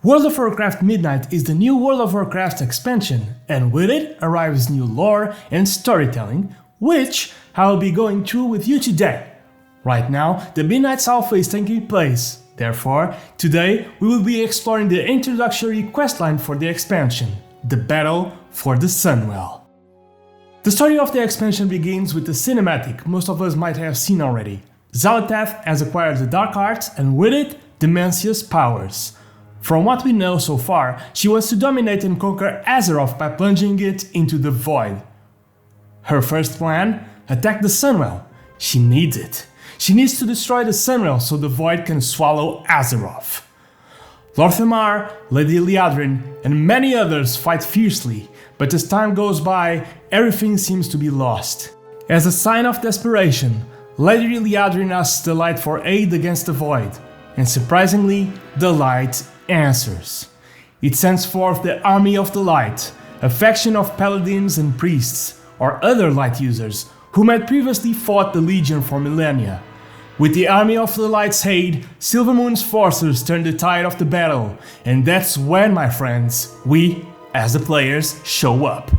World of Warcraft Midnight is the new World of Warcraft expansion, and with it arrives new lore and storytelling, which I will be going through with you today. Right now, the Midnight Alpha is taking place, therefore, today we will be exploring the introductory questline for the expansion, the Battle for the Sunwell. The story of the expansion begins with the cinematic most of us might have seen already. Xal'atath has acquired the Dark Arts and with it, Demencia's powers. From what we know so far, she wants to dominate and conquer Azeroth by plunging it into the void. Her first plan? Attack the Sunwell. She needs it. She needs to destroy the Sunwell so the void can swallow Azeroth. Lor'themar, Lady Liadrin, and many others fight fiercely, but as time goes by, everything seems to be lost. As a sign of desperation, Lady Liadrin asks the Light for aid against the void, and surprisingly, the Light answers. It sends forth the Army of the Light, a faction of paladins and priests, or other light users, whom had previously fought the Legion for millennia. With the Army of the Light's aid, Silvermoon's forces turn the tide of the battle, and that's when, my friends, we, as the players, show up.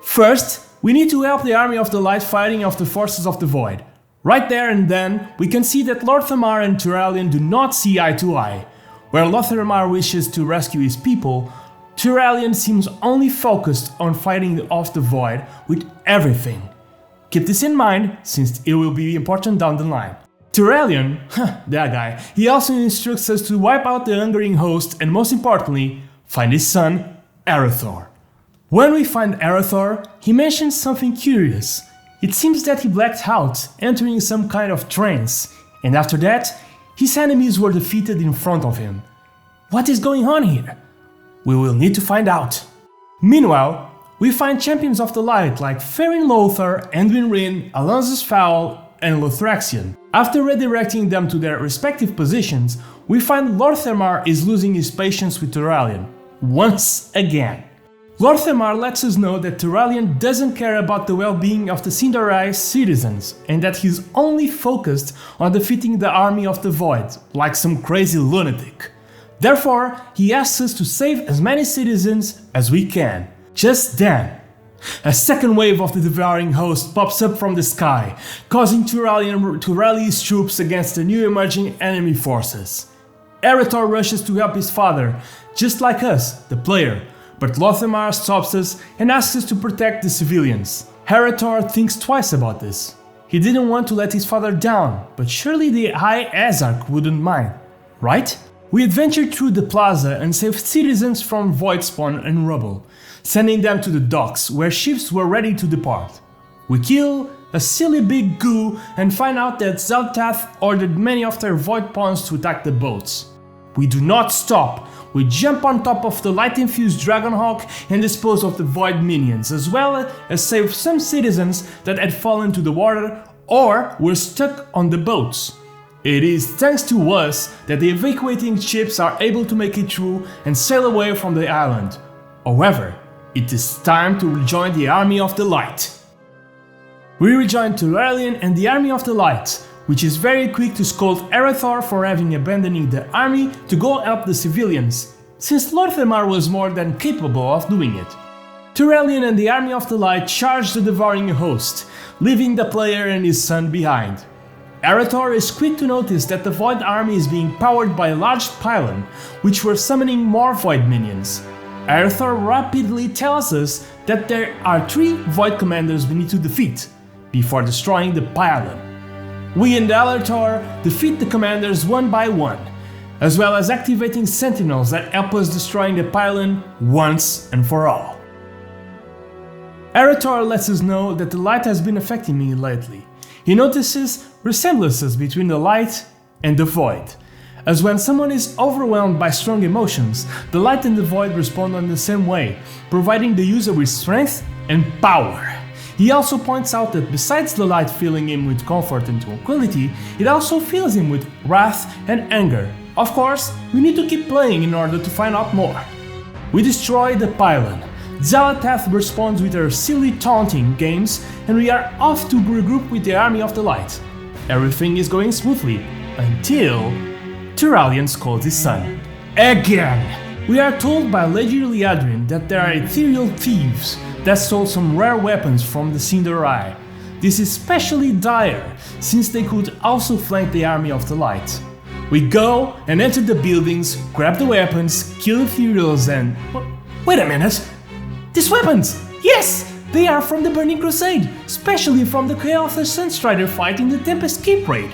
First, we need to help the Army of the Light fighting off the forces of the Void. Right there and then, we can see that Lor'themar and Turalyon do not see eye to eye. Where Lor'themar wishes to rescue his people, Turalyon seems only focused on fighting off the Void with everything. Keep this in mind, since it will be important down the line. Turalyon, that guy, he also instructs us to wipe out the hungering host and most importantly, find his son, Arathor. When we find Arathor, he mentions something curious. It seems that he blacked out, entering some kind of trance, and after that, his enemies were defeated in front of him. What is going on here? We will need to find out. Meanwhile, we find champions of the light like Farin Lothar, Anduin Wrynn, Alonso's Fowl, and Lothraxion. After redirecting them to their respective positions, we find Lor'themar is losing his patience with Turalyon. Once again. Lor'themar lets us know that Turalyon doesn't care about the well-being of the Cinderai citizens and that he's only focused on defeating the Army of the Void, like some crazy lunatic. Therefore, he asks us to save as many citizens as we can. Just then, a second wave of the devouring host pops up from the sky, causing Turalyon to rally his troops against the new emerging enemy forces. Arathor rushes to help his father, just like us, the player, but Lor'themar stops us and asks us to protect the civilians. Arathor thinks twice about this. He didn't want to let his father down, but surely the High Azarch wouldn't mind, right? We adventure through the plaza and save citizens from void spawn and rubble, sending them to the docks where ships were ready to depart. We kill a silly big goo and find out that Xal'atath ordered many of their void pawns to attack the boats. We do not stop. We jump on top of the light-infused Dragonhawk and dispose of the void minions, as well as save some citizens that had fallen to the water or were stuck on the boats. It is thanks to us that the evacuating ships are able to make it through and sail away from the island. However, it is time to rejoin the Army of the Light. We rejoin Turalyon and the Army of the Light, which is very quick to scold Arathor for having abandoning the army to go help the civilians, since Lor'themar was more than capable of doing it. Turalyon and the Army of the Light charge the devouring host, leaving the player and his son behind. Arathor is quick to notice that the Void army is being powered by a large pylon, which were summoning more Void minions. Arathor rapidly tells us that there are 3 Void commanders we need to defeat, before destroying the pylon. We and Arathor defeat the commanders one by one, as well as activating sentinels that help us destroying the pylon once and for all. Arathor lets us know that the light has been affecting me lately. He notices resemblances between the light and the void, as when someone is overwhelmed by strong emotions, the light and the void respond in the same way, providing the user with strength and power. He also points out that besides the light filling him with comfort and tranquility, it also fills him with wrath and anger. Of course, we need to keep playing in order to find out more. We destroy the pylon. Xal'atath responds with her silly taunting games, and we are off to regroup with the Army of the Light. Everything is going smoothly, until Turalyon scolds his son. again. We are told by Lady Liadrin that there are ethereal thieves that stole some rare weapons from the Cinder Eye. This is especially dire, since they could also flank the Army of the Light. We go and enter the buildings, grab the weapons, kill ethereals and... Wait a minute! These weapons! Yes! They are from the Burning Crusade, especially from the Chaos Sunstrider fight in the Tempest Keep raid.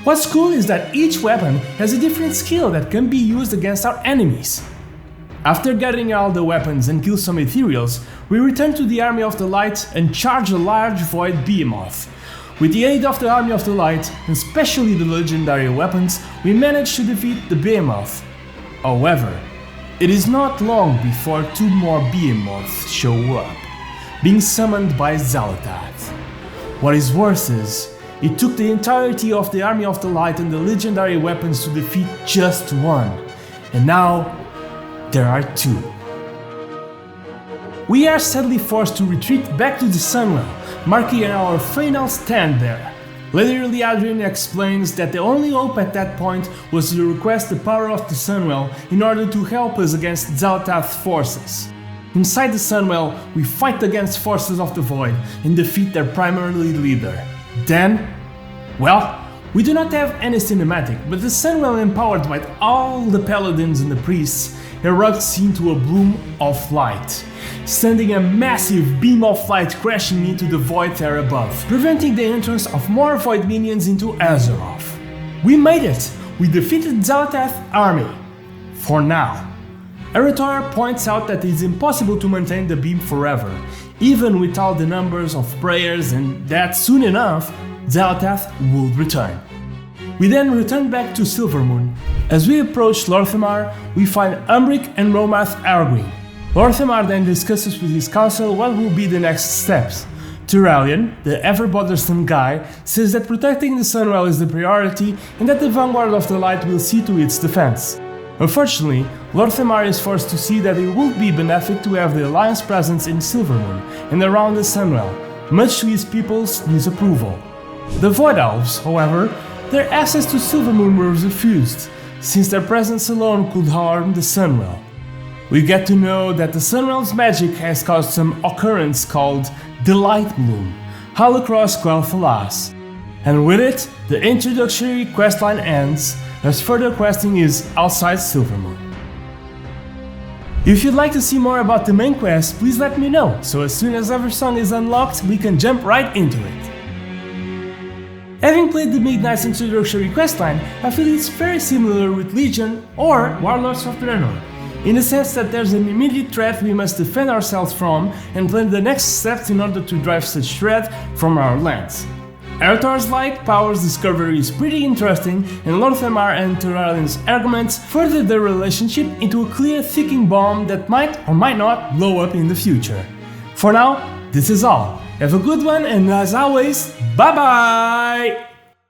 What's cool is that each weapon has a different skill that can be used against our enemies. After gathering all the weapons and kill some ethereals, we return to the Army of the Light and charge a large void behemoth. With the aid of the Army of the Light, and especially the legendary weapons, we manage to defeat the behemoth. However, it is not long before two more behemoths show up, being summoned by Xal'atath. What is worse is, it took the entirety of the Army of the Light and the legendary weapons to defeat just one, and now there are two. We are sadly forced to retreat back to the Sunwell, marking our final stand there. Lady Liadrin explains that the only hope at that point was to request the power of the Sunwell in order to help us against Xal'atath's forces. Inside the Sunwell, we fight against forces of the Void and defeat their primary leader. Then, well, we do not have any cinematic, but the Sunwell, empowered by all the paladins and the priests, erupts into a bloom of light, sending a massive beam of light crashing into the void there above, preventing the entrance of more void minions into Azeroth. We made it! We defeated Xal'atath's army. For now. Eretor points out that it is impossible to maintain the beam forever, even with all the numbers of prayers, and that soon enough, Xal'atath would return. We then return back to Silvermoon. As we approach Lor'themar, we find Umbric and Romath arguing. Lor'themar then discusses with his council what will be the next steps. Turalyon, the ever-bothersome guy, says that protecting the Sunwell is the priority and that the Vanguard of the Light will see to its defense. Unfortunately, Lor'themar is forced to see that it would be benefic to have the Alliance presence in Silvermoon and around the Sunwell, much to his people's disapproval. The Void Elves, however, their access to Silvermoon was refused, since their presence alone could harm the Sunwell. We get to know that the Sunwell's magic has caused some occurrence called the Light Bloom, all across Quel'Thalas. And with it, the introductory questline ends, as further questing is outside Silvermoon. If you'd like to see more about the main quest, please let me know, so as soon as Eversong is unlocked, we can jump right into it. Having played the Midnight's introductory questline, I feel it's very similar with Legion or Warlords of Draenor, in the sense that there's an immediate threat we must defend ourselves from and plan the next steps in order to drive such threat from our lands. Eretor's light powers discovery is pretty interesting, and Lor'themar and Turalyon's arguments further their relationship into a clear ticking bomb that might or might not blow up in the future. For now, this is all. Have a good one, and as always, bye bye!